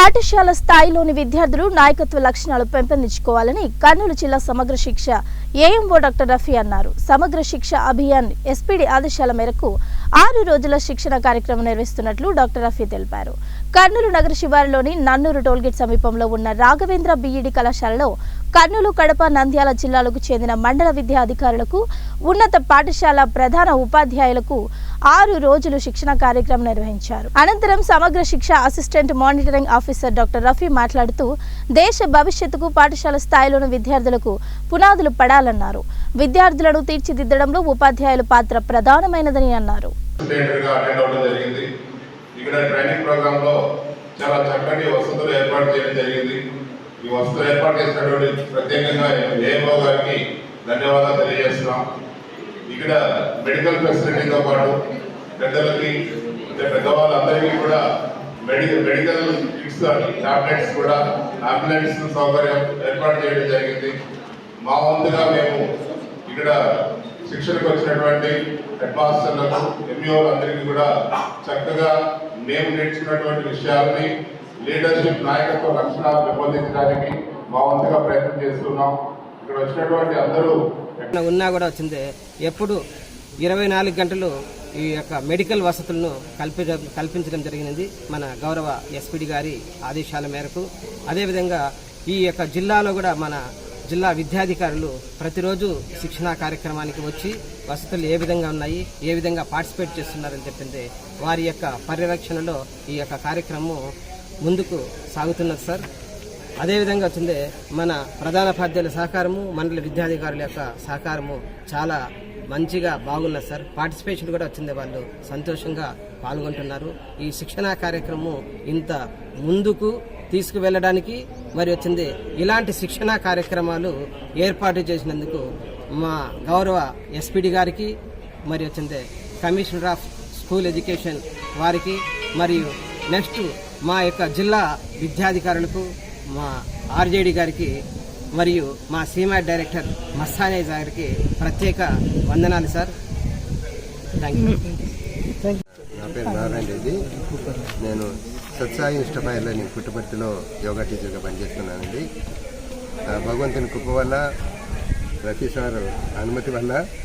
పాఠశాల స్థాయిలోని విద్యార్థులు నాయకత్వ లక్షణాలు పెంపొందించుకోవాలని కర్నూలు జిల్లా సమగ్ర శిక్ష ఏఎంఓ డాక్టర్ రఫీ అన్నారు. సమగ్ర శిక్ష అభియాన్ ఎస్పీడీ ఆదేశాల మేరకు 6 రోజుల శిక్షణ కార్యక్రమం నిర్వహిస్తున్నట్లు డాక్టర్ రఫీ తెలిపారు. కర్నూలు నగర శివారులోని నన్నూరు టోల్గేట్ సమీపంలో ఉన్న రాఘవేంద్ర బీఈడీ కళాశాలలో కర్నూలు, కడప, నంద్యాల జిల్లాలకు చెందిన మండల విద్యా అధికారులకు, ఉన్నత పాఠశాల ప్రధాన ఉపాధ్యాయులకు 6 రోజులు శిక్షణ కార్యక్రమం నిర్వహించారు. అనంతరం సమగ్ర శిక్ష assistant monitoring officer doctor Rafi మాట్లాడుతూ దేశ భవిష్యత్తుకు పాఠశాల స్థాయిలోని విద్యార్థులకు పునాదులు పడాలన్నారు. విద్యార్థులను తీర్చిదిద్దడంలో ఉపాధ్యాయుల పాత్ర ప్రధానమైనదని అన్నారు. ఇక్కడ ట్రైనింగ్ ప్రోగ్రామ్ లో చాలా చక్కటి వసతులు ఏర్పాటు చేయడం జరిగింది. ఈ వసతులు ఏర్పాటు చేసినటువంటి ప్రత్యేకంగా ఏఎంఓ గారికి ధన్యవాదాలు తెలియజేస్తున్నాం. ఇక్కడ మెడికల్ ఫెసిలిటీతో పాటు పెద్దలకి పెద్దవాళ్ళందరికీ కూడా మెడికల్ కిట్స్ టాబ్లెట్స్ కూడా అంబులెన్స్ సౌకర్యం ఏర్పాటు చేయడం జరిగింది. మా వంతుగా మేము ఇక్కడ శిక్షణకు వచ్చినటువంటి హెడ్ మాస్టర్లకు, ఎంఈఓలు అందరికీ కూడా చక్కగా మేము నేర్చుకున్నటువంటి విషయాలని లీడర్షిప్, నాయకత్వ లక్షణాలు పెంపొందించడానికి మా వంతుగా ప్రయత్నం చేస్తున్నాం. ఇక్కడ వచ్చినటువంటి అందరూ ఉన్నా కూడా వచ్చింది ఎప్పుడు 24 గంటలు ఈ యొక్క మెడికల్ వసతులను కల్పించడం జరిగినది మన గౌరవ ఎస్పీడీ గారి ఆదేశాల మేరకు. అదేవిధంగా ఈ యొక్క జిల్లాలో కూడా మన జిల్లా విద్యాధికారులు ప్రతిరోజు శిక్షణా కార్యక్రమానికి వచ్చి వసతులు ఏ విధంగా ఉన్నాయి, ఏ విధంగా పార్టిసిపేట్ చేస్తున్నారని చెప్పింది వారి యొక్క పర్యవేక్షణలో ఈ యొక్క కార్యక్రమం ముందుకు సాగుతున్నది సార్. అదేవిధంగా వచ్చింది మన ప్రధానోపాధ్యాయుల సహకారము, మండల విద్యాధికారుల యొక్క సహకారము చాలా మంచిగా బాగున్నది సార్. పార్టిసిపేషన్ కూడా వచ్చింది, వాళ్ళు సంతోషంగా పాల్గొంటున్నారు. ఈ శిక్షణా కార్యక్రమం ఇంత ముందుకు తీసుకువెళ్ళడానికి మరి వచ్చింది ఇలాంటి శిక్షణా కార్యక్రమాలు ఏర్పాటు చేసినందుకు మా గౌరవ ఎస్పీడీ గారికి, మరి వచ్చింది కమిషనర్ ఆఫ్ స్కూల్ ఎడ్యుకేషన్ వారికి, మరియు నెక్స్ట్ మా యొక్క జిల్లా విద్యాధికారులకు, మా ఆర్జేడీ గారికి, మరియు మా సీనియర్ డైరెక్టర్ మస్తానే గారికి ప్రత్యేక వందనాలు సార్. Thank you. నా పేరు నారాయణ రెడ్డి. నేను సత్సాయి ఇష్టపాయలని పుట్టుపర్తిలో యోగా టీచర్గా పనిచేస్తున్నానండి. భగవంతుని కృప వల్ల, రఫీ సార్ అనుమతి వల్ల